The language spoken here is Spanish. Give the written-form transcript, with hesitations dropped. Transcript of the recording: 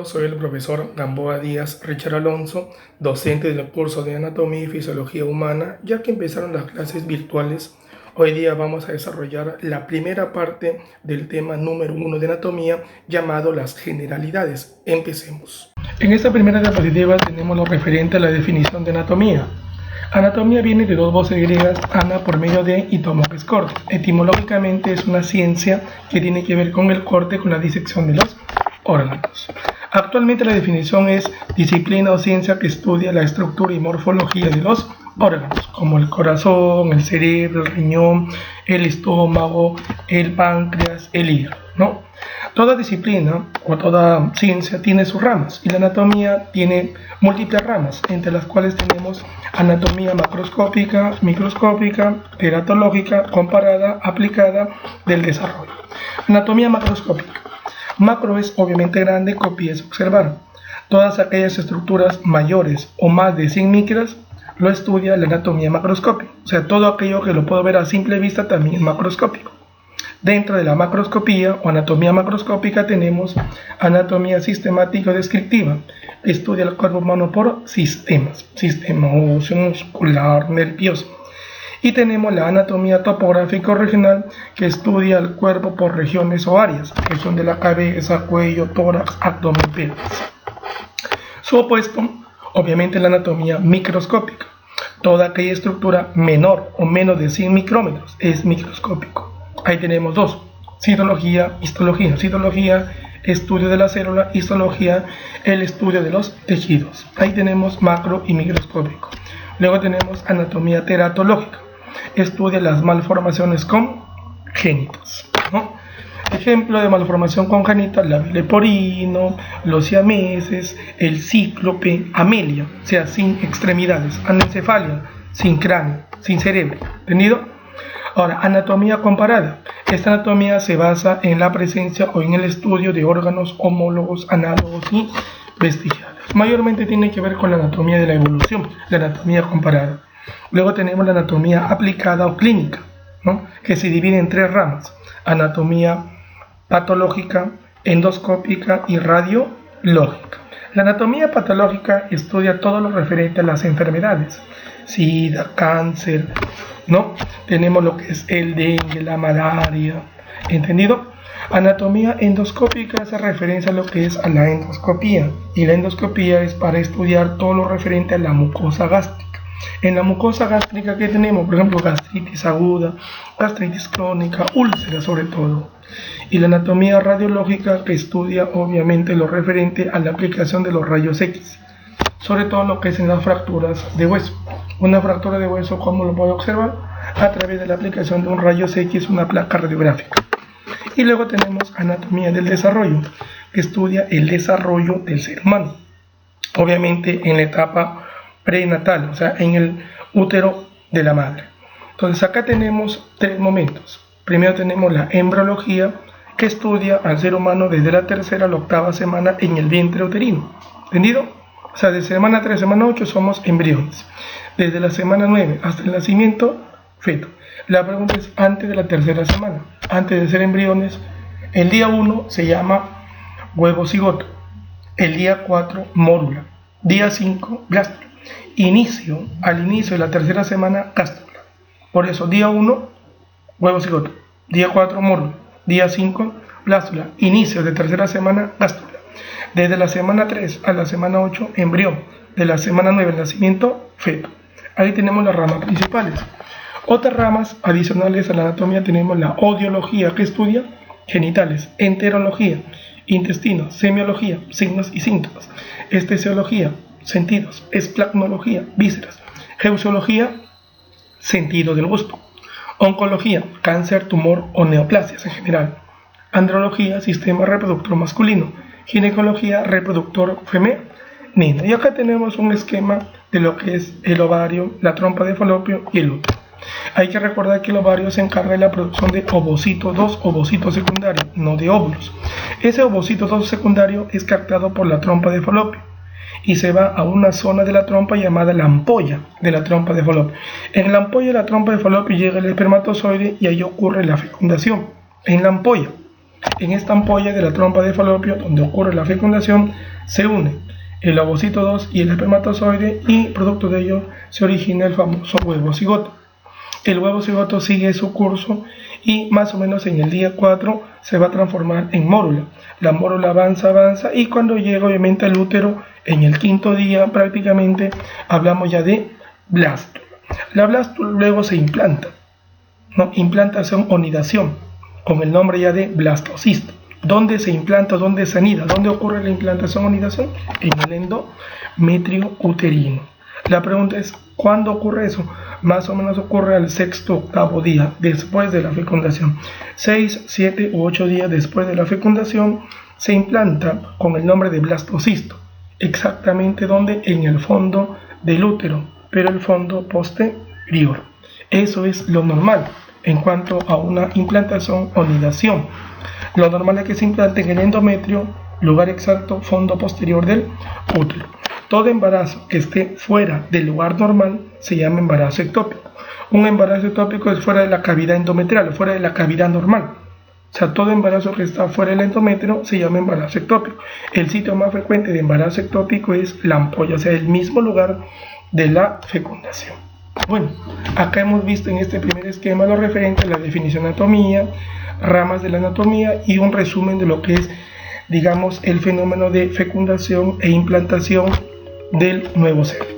todos, soy el profesor Gamboa Díaz Richard Alonso, docente del curso de Anatomía y Fisiología Humana. Ya que empezaron las clases virtuales, hoy día vamos a desarrollar la primera parte del tema número 1 de anatomía, llamado las generalidades. Empecemos. En esta primera diapositiva tenemos lo referente a la definición de anatomía. Anatomía viene de dos voces griegas, ana por medio de y tomo que es corte. Etimológicamente es una ciencia que tiene que ver con el corte, con la disección de los órganos. Actualmente la definición es disciplina o ciencia que estudia la estructura y morfología de los órganos, como el corazón, el cerebro, el riñón, el estómago, el páncreas, el hígado, ¿no? Toda disciplina o toda ciencia tiene sus ramas y la anatomía tiene múltiples ramas, entre las cuales tenemos anatomía macroscópica, microscópica, teratológica, comparada, aplicada, del desarrollo. Anatomía macroscópica. Macro es obviamente grande, copia es observar. Todas aquellas estructuras mayores o más de 100 micras lo estudia la anatomía macroscópica. O sea, todo aquello que lo puedo ver a simple vista también es macroscópico. Dentro de la macroscopía o anatomía macroscópica tenemos anatomía sistemática o descriptiva. Estudia el cuerpo humano por sistemas, sistema óseo, muscular, nervioso. Y tenemos la anatomía topográfica o regional, que estudia el cuerpo por regiones o áreas, región de la cabeza, cuello, tórax, abdomen, pelvis. Su opuesto, obviamente, la anatomía microscópica. Toda aquella estructura menor o menos de 100 micrómetros es microscópico. Ahí tenemos dos: citología, histología. Citología, estudio de la célula; histología, el estudio de los tejidos. Ahí tenemos macro y microscópico. Luego tenemos anatomía teratológica. Estudia las malformaciones congénitas, ¿no? Ejemplo de malformación congénita: labio leporino, los siameses, el cíclope, amelia, o sea, sin extremidades; anencefalia, sin cráneo, sin cerebro. ¿Entendido? Ahora, anatomía comparada. Esta anatomía se basa en la presencia o en el estudio de órganos homólogos, análogos y vestigiales. Mayormente tiene que ver con la anatomía de la evolución, la anatomía comparada. Luego tenemos la anatomía aplicada o clínica, ¿no?, que se divide en tres ramas: anatomía patológica, endoscópica y radiológica. La anatomía patológica estudia todo lo referente a las enfermedades: SIDA, cáncer, ¿no? Tenemos lo que es el dengue, la malaria. ¿Entendido? Anatomía endoscópica hace referencia a lo que es a la endoscopía, y la endoscopía es para estudiar todo lo referente a la mucosa gástrica. En la mucosa gástrica, ¿qué tenemos? Por ejemplo, gastritis aguda, gastritis crónica, úlceras sobre todo. Y la anatomía radiológica, que estudia obviamente lo referente a la aplicación de los rayos X, sobre todo lo que es en las fracturas de hueso. Una fractura de hueso, ¿cómo lo puedo observar? A través de la aplicación de un rayos X, una placa radiográfica. Y luego tenemos anatomía del desarrollo, que estudia el desarrollo del ser humano, obviamente en la etapa prenatal, o sea, en el útero de la madre. Entonces acá tenemos tres momentos. Primero tenemos la embriología, que estudia al ser humano desde la tercera a la octava semana en el vientre uterino. ¿Entendido? O sea, de semana 3 a semana 8 somos embriones. Desde la semana 9 hasta el nacimiento, feto. La pregunta es: antes de la tercera semana, antes de ser embriones, el día 1 se llama huevo cigoto, el día 4 mórula, día 5 blástula. Al inicio de la tercera semana, cástula. Por eso, día 1 huevo cigoto, día 4 mórula, día 5 blástula. Inicio de tercera semana, cástula. Desde la semana 3 a la semana 8, embrión. De la semana 9 al nacimiento, feto. Ahí tenemos las ramas principales. Otras ramas adicionales a la anatomía tenemos la odiología, que estudia genitales; enterología, intestinos; semiología, signos y síntomas; estesiología, sentidos; esplagmología, vísceras; geusología, sentido del gusto; oncología, cáncer, tumor o neoplasias en general; andrología, sistema reproductor masculino; ginecología, reproductor femenino. Y acá tenemos un esquema de lo que es el ovario, la trompa de falopio y el útero. Hay que recordar que el ovario se encarga de la producción de ovocitos, dos ovocitos secundarios, no de óvulos. Ese ovocito 2 secundario es captado por la trompa de falopio y se va a una zona de la trompa llamada la ampolla de la trompa de falopio. En la ampolla de la trompa de falopio llega el espermatozoide y ahí ocurre la fecundación en la ampolla. En esta ampolla de la trompa de falopio, donde ocurre la fecundación, se unen el ovocito 2 y el espermatozoide, y producto de ello se origina el famoso huevo cigoto. El huevo cigoto sigue su curso y más o menos en el día 4 se va a transformar en mórula. La mórula avanza y cuando llega obviamente al útero en el 5.º día prácticamente hablamos ya de blástula. La blástula luego se implanta, ¿no? Implantación o nidación, con el nombre ya de blastocisto. ¿Dónde se implanta? ¿Dónde se anida? ¿Dónde ocurre la implantación o nidación? En el endometrio uterino. La pregunta es, ¿cuándo ocurre eso? Más o menos ocurre al 6.º, 8.º día después de la fecundación. 6, 7 u 8 días después de la fecundación se implanta con el nombre de blastocisto. Exactamente donde, en el fondo del útero, pero el fondo posterior. Eso es lo normal en cuanto a una implantación o nidación. Lo normal es que se implante en el endometrio, lugar exacto, fondo posterior del útero. Todo embarazo que esté fuera del lugar normal se llama embarazo ectópico. Un embarazo ectópico es fuera de la cavidad endometrial, fuera de la cavidad normal. O sea, todo embarazo que está fuera del endometrio se llama embarazo ectópico. El sitio más frecuente de embarazo ectópico es la ampolla, o sea, el mismo lugar de la fecundación. Bueno, acá hemos visto en este primer esquema lo referente a la definición de anatomía, ramas de la anatomía y un resumen de lo que es, digamos, el fenómeno de fecundación e implantación del nuevo ser.